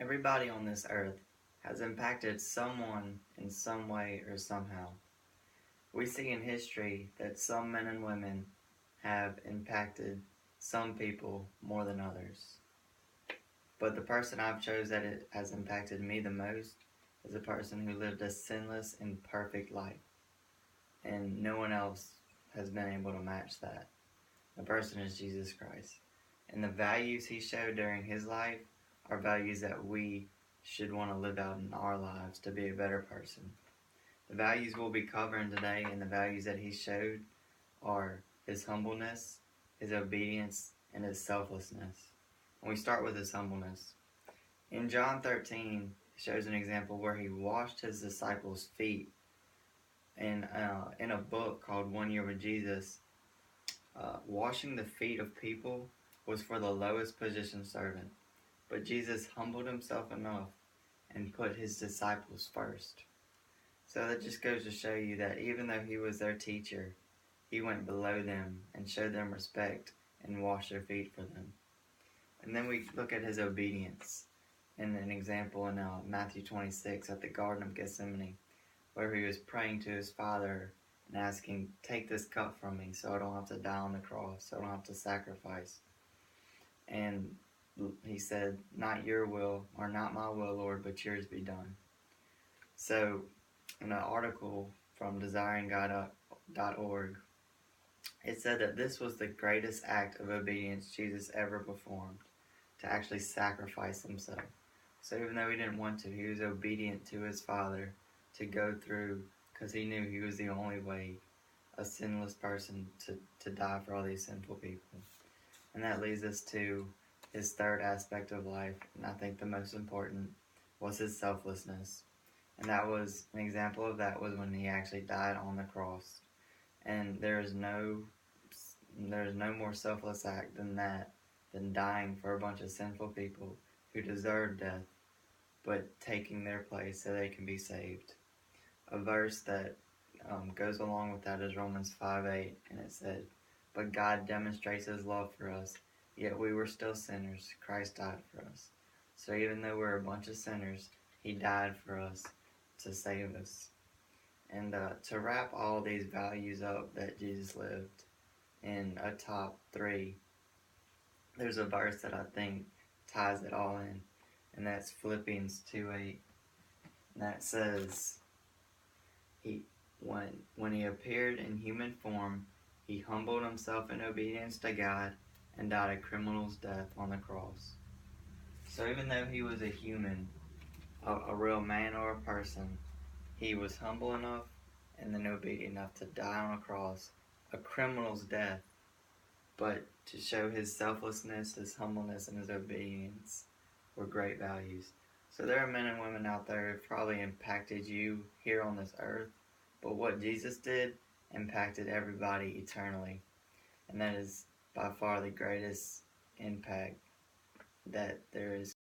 Everybody on this earth has impacted someone in some way or somehow. We see in history that some men and women have impacted some people more than others. But the person I've chose that it has impacted me the most is a person who lived a sinless and perfect life. And no one else has been able to match that. The person is Jesus Christ. And the values he showed during his life are values that we should want to live out in our lives to be a better person. The values we'll be covering today and the values that he showed are his humbleness, his obedience, and his selflessness. And we start with his humbleness. In John 13, it shows an example where he washed his disciples' feet. And in a book called 1 Year with Jesus, washing the feet of people was for the lowest position servant. But Jesus humbled himself enough and put his disciples first. So that just goes to show you that even though he was their teacher, he went below them and showed them respect and washed their feet for them. And then we look at his obedience in an example in Matthew 26 at the Garden of Gethsemane, where he was praying to his Father and asking, "Take this cup from me so I don't have to die on the cross, so I don't have to sacrifice." And he said, "Not your will, or not my will, Lord, but yours be done." So, in an article from desiringgod.org, it said that this was the greatest act of obedience Jesus ever performed, to actually sacrifice himself. So even though he didn't want to, he was obedient to his Father to go through, because he knew he was the only way, a sinless person, to die for all these sinful people. And that leads us to his third aspect of life, and I think the most important was his selflessness. And that was an example of that was when he actually died on the cross. And there's no more selfless act than that, than dying for a bunch of sinful people who deserve death, but taking their place so they can be saved. A verse that goes along with that is Romans 5:8, and it said, "But God demonstrates his love for us, yet we were still sinners, Christ died for us." So even though we're a bunch of sinners, he died for us to save us. And to wrap all these values up that Jesus lived in a top 3, there's a verse that I think ties it all in, and that's Philippians 2:8. And that says, when he appeared in human form, he humbled himself in obedience to God and died a criminal's death on the cross. So even though he was a human, a real man or a person, he was humble enough and then obedient enough to die on a cross, a criminal's death, but to show his selflessness, his humbleness, and his obedience were great values. So there are men and women out there who probably impacted you here on this earth, but what Jesus did impacted everybody eternally. And that is by far the greatest impact that there is.